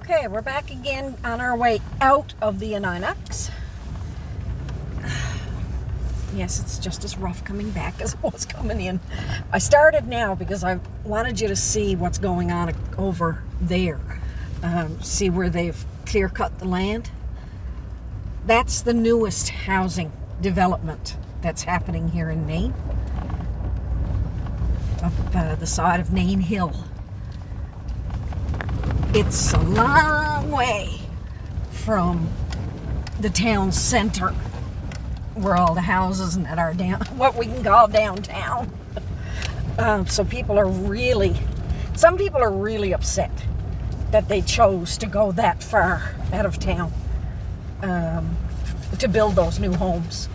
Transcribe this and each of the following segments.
Okay, we're back again on our way out of the Aninocs. Yes, it's just as rough coming back as it was coming in. I started now because I wanted you to see what's going on over there. See where they've clear-cut the land? That's the newest housing development that's happening here in Nain. Up the side of Nain Hill. It's a long way from the town center where all the houses and that are down, what we can call downtown. So people are really, some people are really upset that they chose to go that far out of town to build those new homes.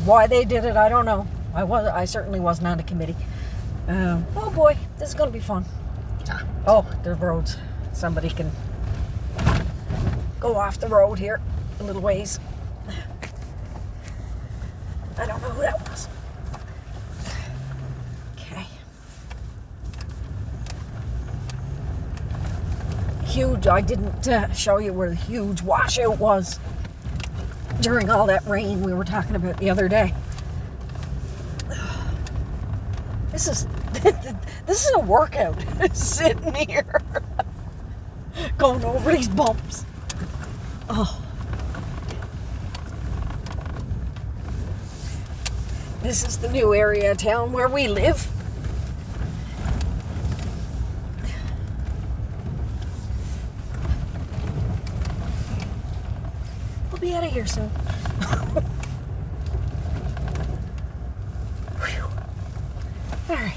Why they did it, I don't know. I certainly wasn't on the committee. Oh boy, this is going to be fun. Oh, there's roads. Somebody can go off the road here a little ways. I don't know who that was. Okay. Huge. I didn't show you where the huge washout was during all that rain we were talking about the other day. This is a workout, sitting here, going over these bumps. Oh. This is the new area of town where we live. We'll be out of here soon. All right.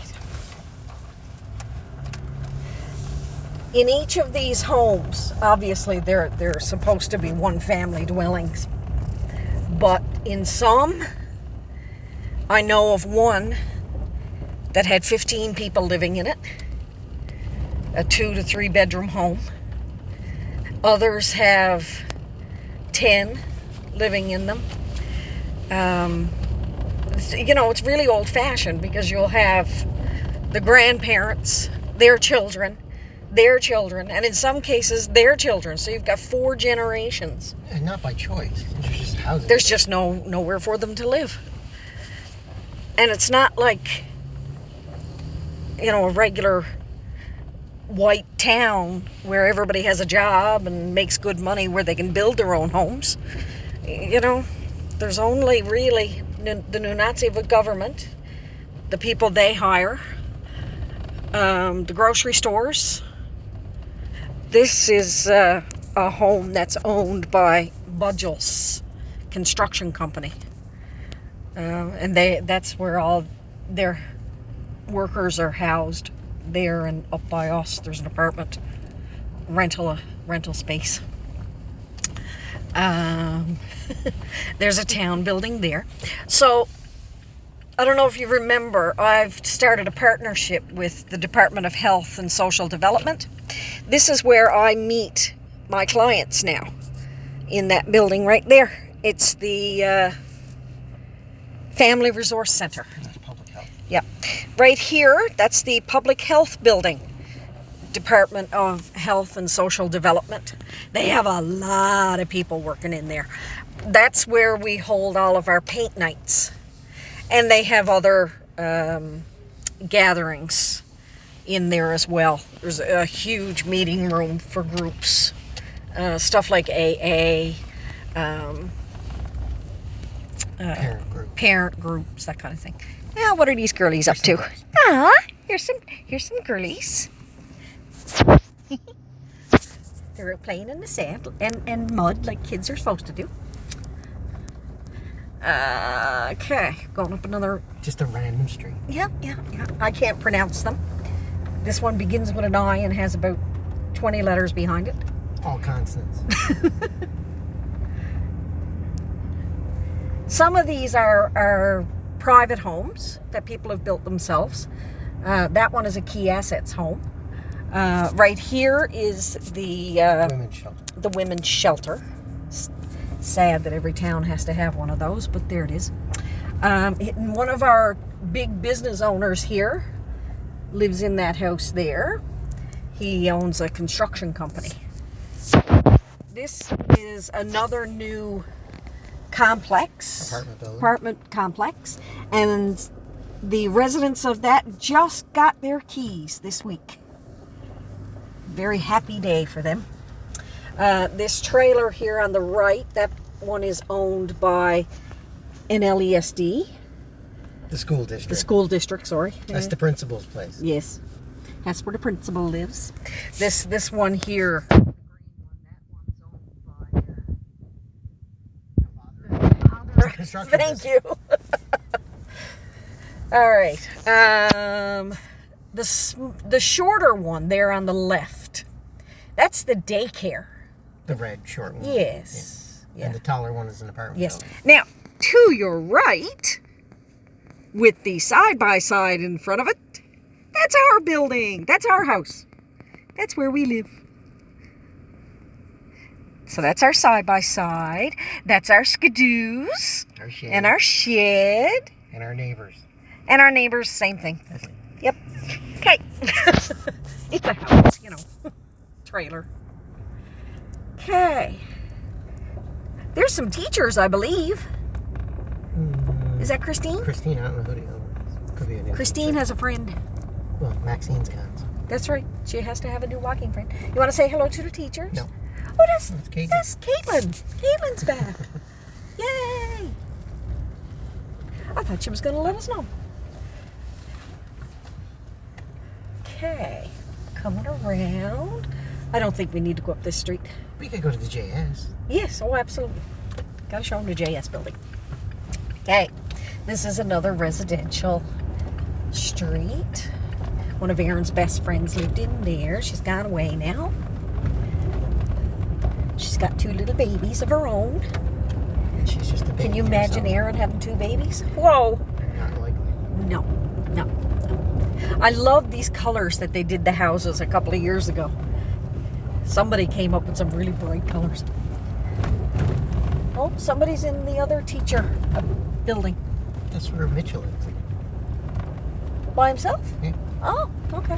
In each of these homes, obviously they're supposed to be one-family dwellings, but in some, I know of one that had 15 people living in it, a 2 to 3 bedroom home. Others have 10 living in them. It's really old-fashioned because you'll have the grandparents, their children, and in some cases, their children. So you've got 4 generations. And not by choice. There's just housing. There's just nowhere for them to live. And it's not like, a regular white town where everybody has a job and makes good money where they can build their own homes. There's only really the Nunatsiavut government, the people they hire, the grocery stores. This is a home that's owned by Budgels Construction Company. And that's where all their workers are housed there, and up by us there's an apartment rental space. There's a town building there. So I don't know if you remember, I've started a partnership with the Department of Health and Social Development. This is where I meet my clients now, in that building right there. It's the Family Resource Center. That's public health. Yep. Right here, that's the Public Health Building, Department of Health and Social Development. They have a lot of people working in there. That's where we hold all of our paint nights. And they have other gatherings in there as well. There's a huge meeting room for groups, stuff like AA, parent groups, that kind of thing. Now, what are these girlies up to? Ah, here's some girlies. They're playing in the sand and mud like kids are supposed to do. Okay, going up another. Just a random street. Yeah. I can't pronounce them. This one begins with an I and has about 20 letters behind it. All consonants. Some of these are private homes that people have built themselves. That one is a Key Assets home. Right here is the women's shelter. Sad that every town has to have one of those, but there it is. One of our big business owners here lives in that house there. He owns a construction company. This is another new complex. Apartment building. Apartment complex. And the residents of that just got their keys this week. Very happy day for them. This trailer here on the right, that one is owned by NLESD. The school district. The school district, sorry. That's the principal's place. Yes. That's where the principal lives. This one here. Construction Thank business. you. All right. The shorter one there on the left, that's the daycare. The red short one. Yes. Yeah. And the taller one is an apartment Yes. building. Now, to your right, with the side-by-side in front of it, that's our building. That's our house. That's where we live. So that's our side-by-side. That's our skidoos. Our shed. And our shed. And our neighbors. And our neighbors, same thing. That's it. Yep. Okay. It's a house, trailer. Okay. There's some teachers, I believe. Is that Christine? Christine, I don't know who the other is. Could be a new Christine teacher. has a friend. Well, Maxine's got. That's right. She has to have a new walking friend. You want to say hello to the teachers? No. Oh, that's Caitlin. That's Caitlin. Caitlin's back. Yay! I thought she was going to let us know. Okay. Coming around. I don't think we need to go up this street. We could go to the JS. Yes, oh, absolutely. Gotta show them the JS building. Okay. This is another residential street. One of Erin's best friends lived in there. She's gone away now. She's got 2 little babies of her own. And she's just a baby. Can you imagine herself. Erin having 2 babies? Whoa! Not likely. No. I love these colors that they did the houses a couple of years ago. Somebody came up with some really bright colors. Oh, somebody's in the other teacher building. That's where Mitchell is. By himself? Yeah. Oh, okay.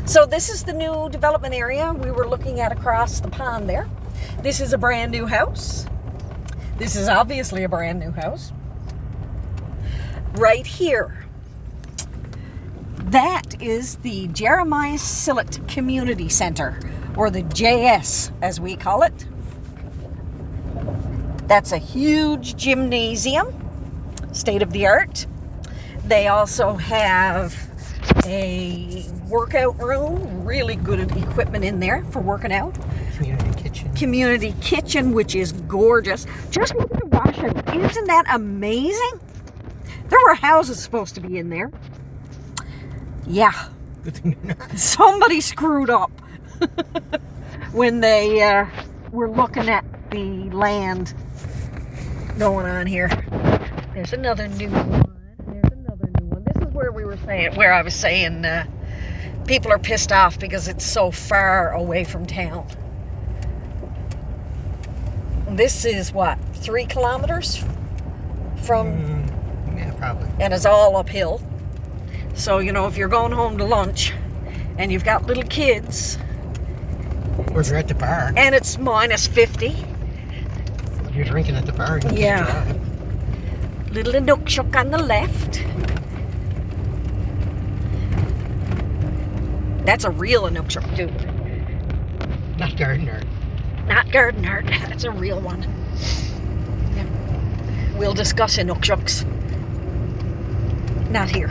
So this is the new development area we were looking at across the pond there. This is a brand new house. This is obviously a brand new house. Right here. That is the Jeremiah Sillett Community Center, or the JS as we call it. That's a huge gymnasium, state of the art. They also have a workout room, really good equipment in there for working out. Community kitchen. Community kitchen, which is gorgeous. Just look at the washout. Isn't that amazing? There were houses supposed to be in there. Yeah, Good thing they're not. somebody screwed up when they were looking at the land going on here. There's another new one. This is where we were saying, where I was saying people are pissed off because it's so far away from town. This is what, 3 kilometers from, Yeah, probably. and it's all uphill. So, if you're going home to lunch and you've got little kids Or if you're at the bar. and it's minus 50, If you're drinking at the bar, you Yeah. can't drive. little Inukshuk on the left. That's a real Inukshuk, dude. Not Gardner. Not garden art. That's a real one. Yeah. We'll discuss Inukshuks. Not here.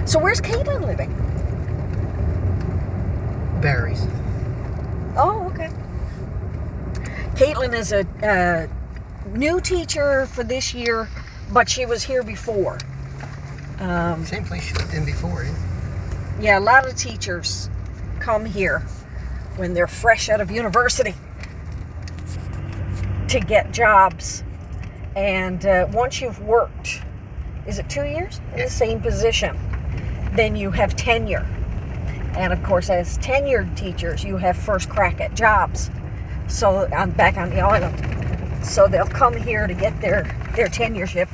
So where's Caitlin living? Berries. Oh, okay. Caitlin is a new teacher for this year, but she was here before. Same place she lived in before. Yeah? Yeah, a lot of teachers come here when they're fresh out of university to get jobs. And once you've worked, is it 2 years in the same position, then you have tenure. And of course, as tenured teachers, you have first crack at jobs. So I'm back on the island. So they'll come here to get their tenureship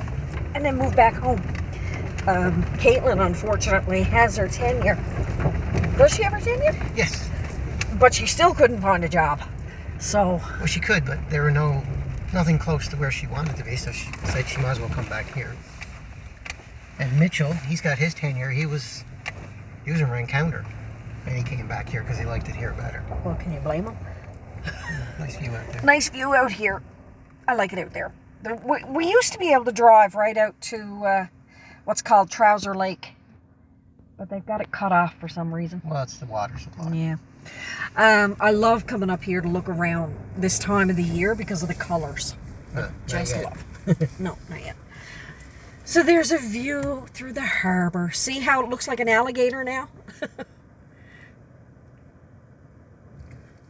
and then move back home. Caitlin, unfortunately, has her tenure. Does she have her tenure? Yes. But she still couldn't find a job. So, Well, she could, but there were nothing close to where she wanted to be, so she said she might as well come back here. And Mitchell, he's got his tenure. He was in Rencounter, and he came back here because he liked it here better. well, can you blame him? Nice view out there. Nice view out here. I like it out there. We used to be able to drive right out to what's called Trouser Lake, but they've got it cut off for some reason. Well, it's the water supply. Yeah. I love coming up here to look around this time of the year because of the colors. Just love. No, not yet. So there's a view through the harbor. See how it looks like an alligator now?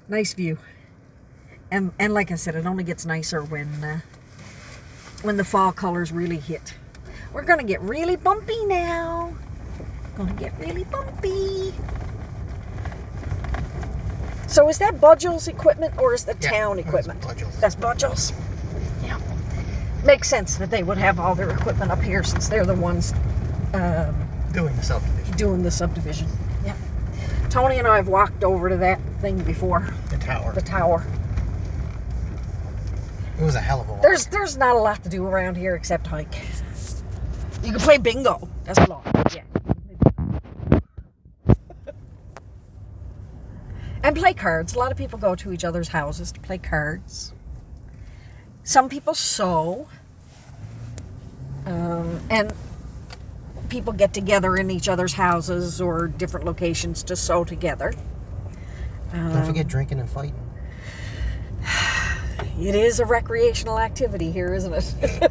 Nice view. And like I said, it only gets nicer when the fall colors really hit. We're gonna get really bumpy now. Gonna get really bumpy. So is that Budgell's equipment or is the town equipment? That's Budgell's. That's Budgell's. Yeah. Makes sense that they would have all their equipment up here since they're the ones Doing the subdivision. doing the subdivision. Yeah. Tony and I have walked over to that thing before, The tower. the tower. It was a hell of a walk. There's not a lot to do around here except hike. You can play bingo. That's a lot. Yeah. And play cards. A lot of people go to each other's houses to play cards. Some people sew. And people get together in each other's houses or different locations to sew together. Don't forget drinking and fighting. It is a recreational activity here, isn't it?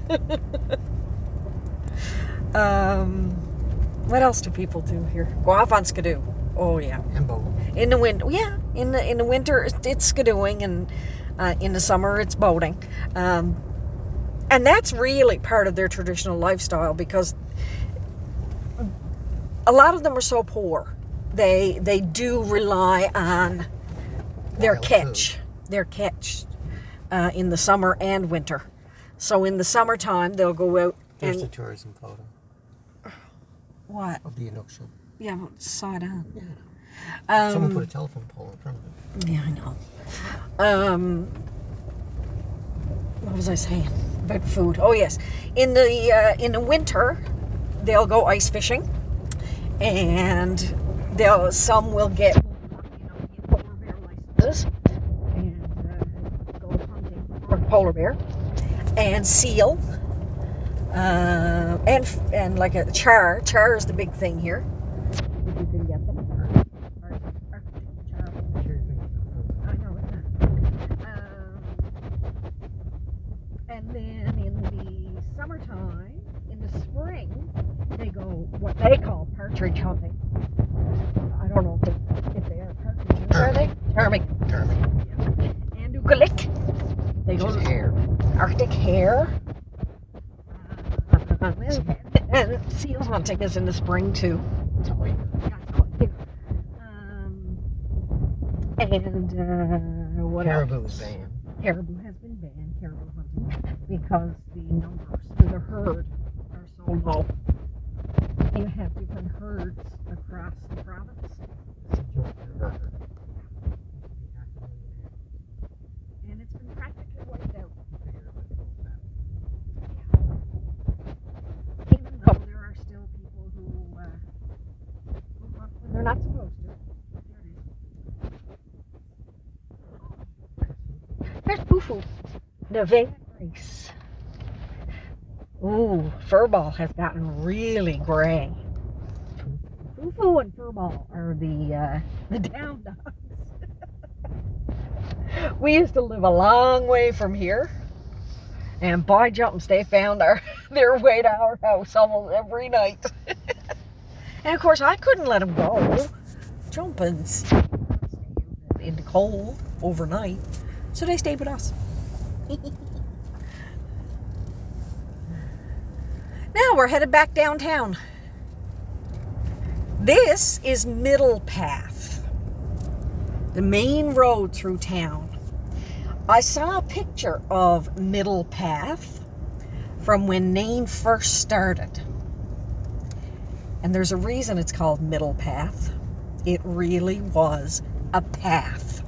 What else do people do here? Go off on skidoo. Oh yeah. And boat. In the winter, yeah. In the winter, it's skidooing, and in the summer, it's boating. And that's really part of their traditional lifestyle because a lot of them are so poor. They do rely on their Wild catch. food. Their catch in the summer and winter. So in the summertime, they'll go out There's the and tourism photo what? of the Inukshuk. Yeah, well, it's side on. Yeah. Someone put a telephone pole in front of it. Yeah, I know. What was I saying about food? Oh yes, in the winter, they'll go ice fishing, and some will get polar bear licenses and go hunting for polar bear and seal, and like a char. Char is the big thing here. If you can get them. I know it's not. And then in the summertime, in the spring, they go what they call partridge hunting. I don't know if they are partridges. Are they? Ptarmigan. And ukalik. They go Hair. Arctic hare. And seal hunting is in the spring too. And what Caribou else? is banned. Caribou has been banned, caribou hunting, because the numbers for the herd are so low. You have different herds across the province, and it's been practically wiped out. Even though there are still people who hunt when they're not supposed to. There's Fufu, the Vega Grace. Ooh, Furball has gotten really gray. Fufu and Furball are the down dogs. We used to live a long way from here, and by jumps, they found their way to our house almost every night. And of course, I couldn't let them go. Jumpins in the cold overnight. So they stayed with us. Now we're headed back downtown. This is Middle Path, the main road through town. I saw a picture of Middle Path from when Nain first started. And there's a reason it's called Middle Path. It really was a path.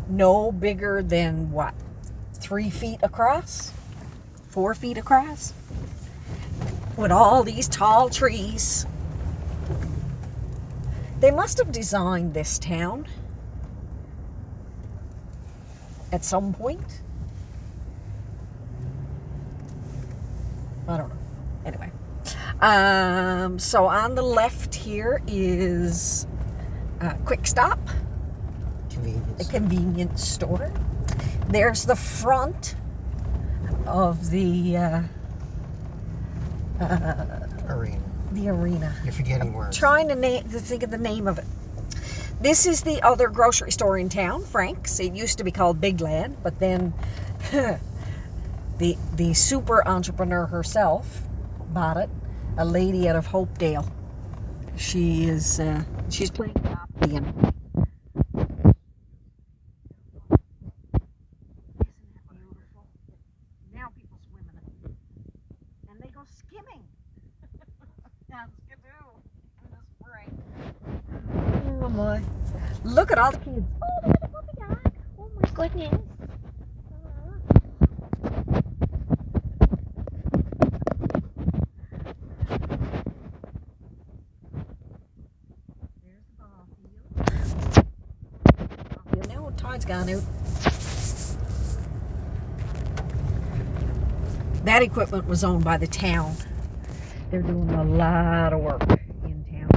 No bigger than what? 3 feet across? 4 feet across? With all these tall trees. They must have designed this town at some point. I don't know. Anyway. So on the left here is Quick Stop. A convenience store. There's the front of the Arena. The arena. You're forgetting words. Trying to think of the name of it. This is the other grocery store in town, Frank's. It used to be called Big Land, but then the super entrepreneur herself bought it. A lady out of Hopedale. She's playing Monopoly again. Now people swim in it. And they go skimming. That's good too. In the spring. Oh my. Look at all the kids. Oh, look at the puppy dog. Oh my goodness. There's the ball field. Now tide's gone out. That equipment was owned by the town. They're doing a lot of work in town.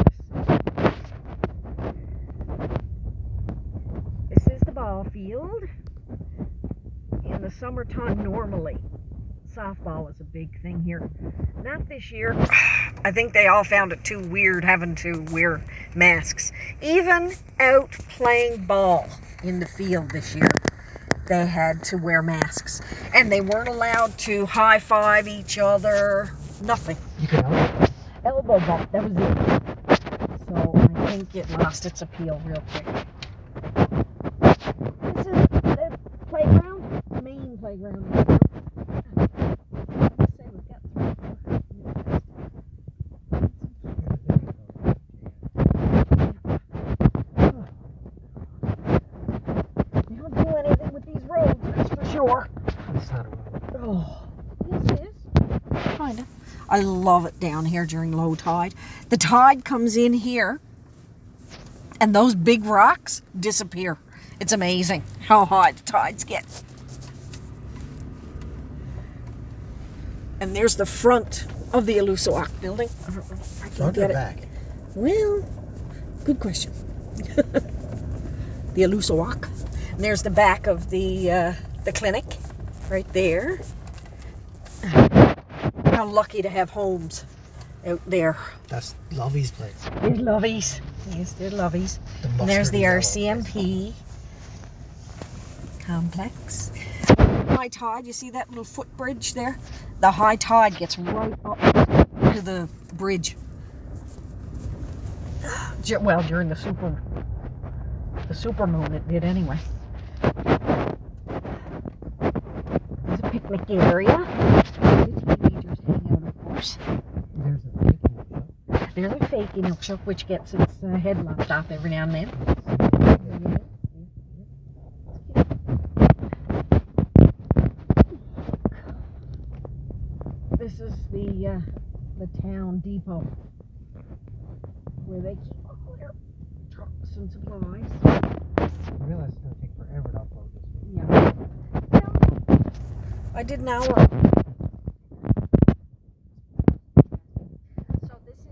This is the ball field. In the summertime, normally, softball is a big thing here. Not this year. I think they all found it too weird having to wear masks. Even out playing ball in the field this year, they had to wear masks. And they weren't allowed to high-five each other. Nothing. You can help. Elbow bump, that was it. So I think it lost its appeal real quick. This is the playground, the main playground. They don't do anything with these roads, that's for sure. It's not a road. Oh, yes it is. Kinda. I love it down here during low tide. The tide comes in here and those big rocks disappear. It's amazing how high the tides get. And there's the front of the Alusoak building. I don't know if I can Front or get it. back? Well, good question. The Alusoak. And there's the back of the clinic right there. How lucky to have homes out there. That's Lovey's place. There's Lovies. Yes, they're Lovies. The And there's the mustard yellow RCMP complex. High tide, you see that little footbridge there? The high tide gets right up to the bridge. Well, during the super moon it did anyway. There's a picnic area. The teenagers hang out, of course. There's a baking shop. There's a fake milk shop which gets its head lopped off every now and then. This is the town depot where they keep all their trucks and supplies. I realize it's going to take forever to upload this video. Yeah. Well, I did an hour. So this is,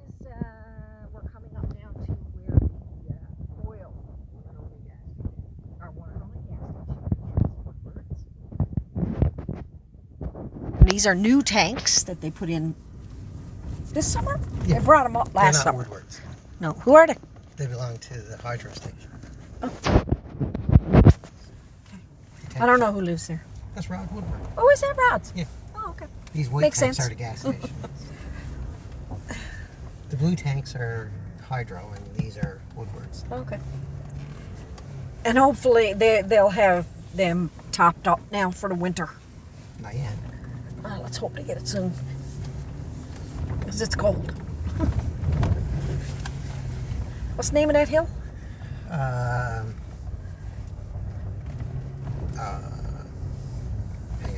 we're coming up now to where the oil one and only gas station. These are new tanks that they put in this summer? Yeah. They brought them up last They're summer. not Woodwards. No, who are they? They belong to the hydro station. Oh. I don't know who lives there. That's Rod Woodward. Oh, is that Rod's? Yeah. Oh, okay. These white Makes tanks sense. are the gas station. The blue tanks are hydro, and these are Woodwards. Okay. And hopefully they'll have them topped up now for the winter. Not yet. Let's hope to get it soon. Because it's cold. What's the name of that hill? Hang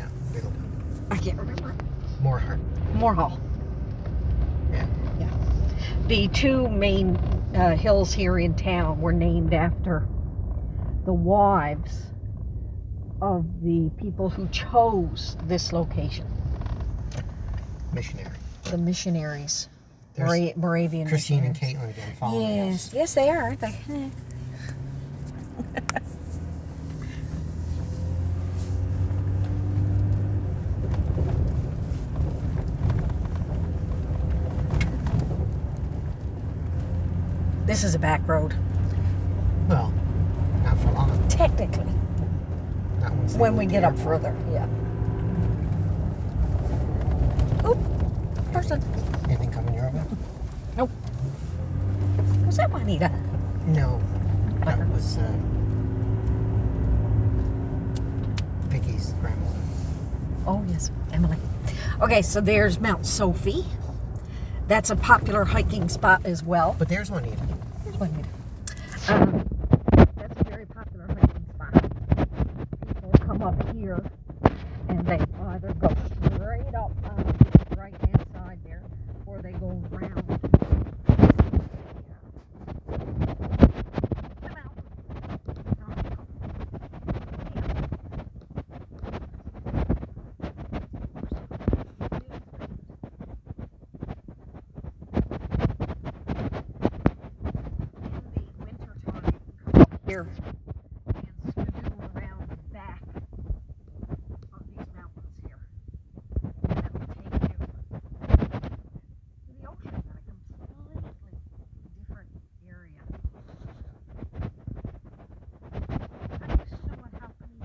on. It'll I can't remember. Moorhart. Moorhall. Yeah. Yeah. The two main hills here in town were named after the wives of the people who chose this location. Missionary. The missionaries. There's Moravian Christine and missionaries. Caitlin again following us. Yes, they are, aren't they? This is a back road, Well, not for long. technically, Not once they when we moved get here. up further. Yeah. Oop, person. Anything coming your way? Nope. Was that Juanita? No. That was Vicky's grandmother. Oh, yes, Emily. Okay, so there's Mount Sophie. That's a popular hiking spot as well. But there's Juanita. Here's Juanita. That's a very popular hiking spot. People come up here and they either go straight up on the right-hand side there, or they go around. Come out. Here and skidoo around the back of these mountains here. And that will take you to the ocean in a completely different area. I used to know what happened.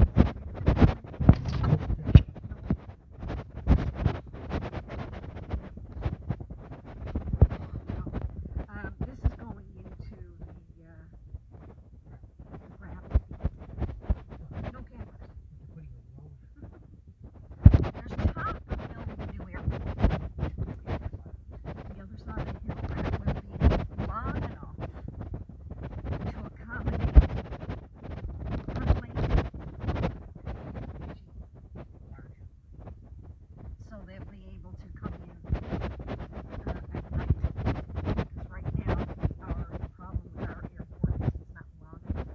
This is going into the no campers. There's a top of the hill with the new airport. The other side of the hill that will be long enough to accommodate population. So they'll be able to come in at night. Because right now, the problem with our airport is it's not long enough.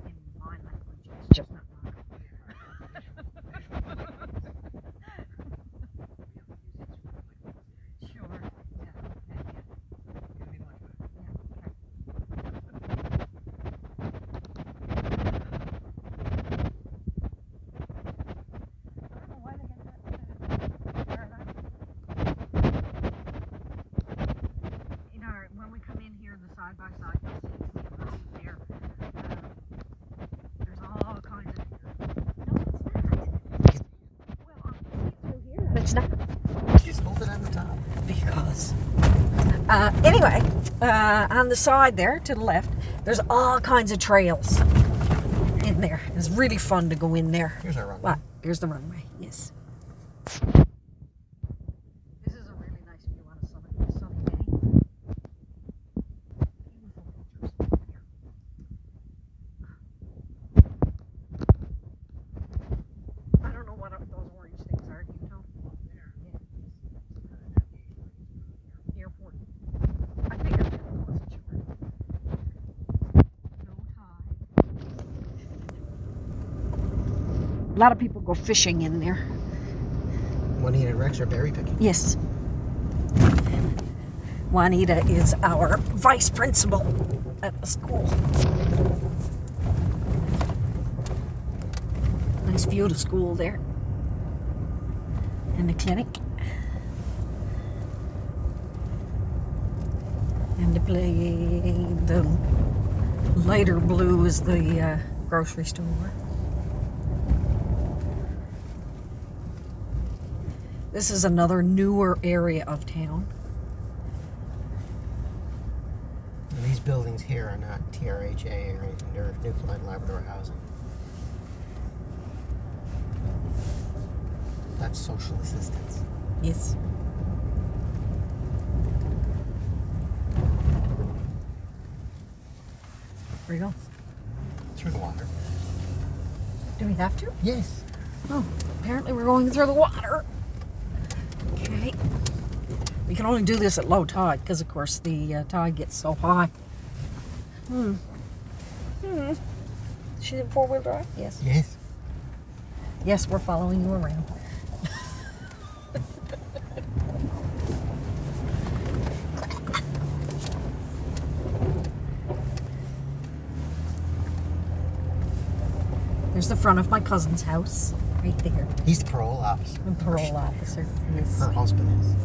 In my language, it's just not long enough. Sure. Yeah. I don't know why they had that paradigm. You know, when we come in here, the side by side, you'll see the road there. There's all kinds of. No, it's not. Well, I'm seeing through here, and it's not. Just hold it on the top. Because. Anyway, on the side there to the left, there's all kinds of trails in there. It's really fun to go in there. Here's our runway. What? Here's the runway. Yes. This is a really nice view on a sunny day. Beautiful pictures here. I don't know what those orange things are. Do you know? Yeah. Airport. I think I wasn't sure. No tide. A lot of people go fishing in there. Juanita and Rex are berry picking. Yes. Juanita is our vice principal at the school. Nice view of the school there. And the clinic. And the lighter blue is the grocery store. This is another newer area of town. And these buildings here are not TRHA or anything. They're Newfoundland Labrador housing. That's social assistance. Yes. Where you go? Through the water. Do we have to? Yes. Oh, apparently we're going through the water. Okay. We can only do this at low tide because, of course, the tide gets so high. She's in four-wheel drive? Yes. Yes. Yes, we're following you around. There's the front of my cousin's house, right there. He's the parole officer. The parole officer. Yes. Her husband is.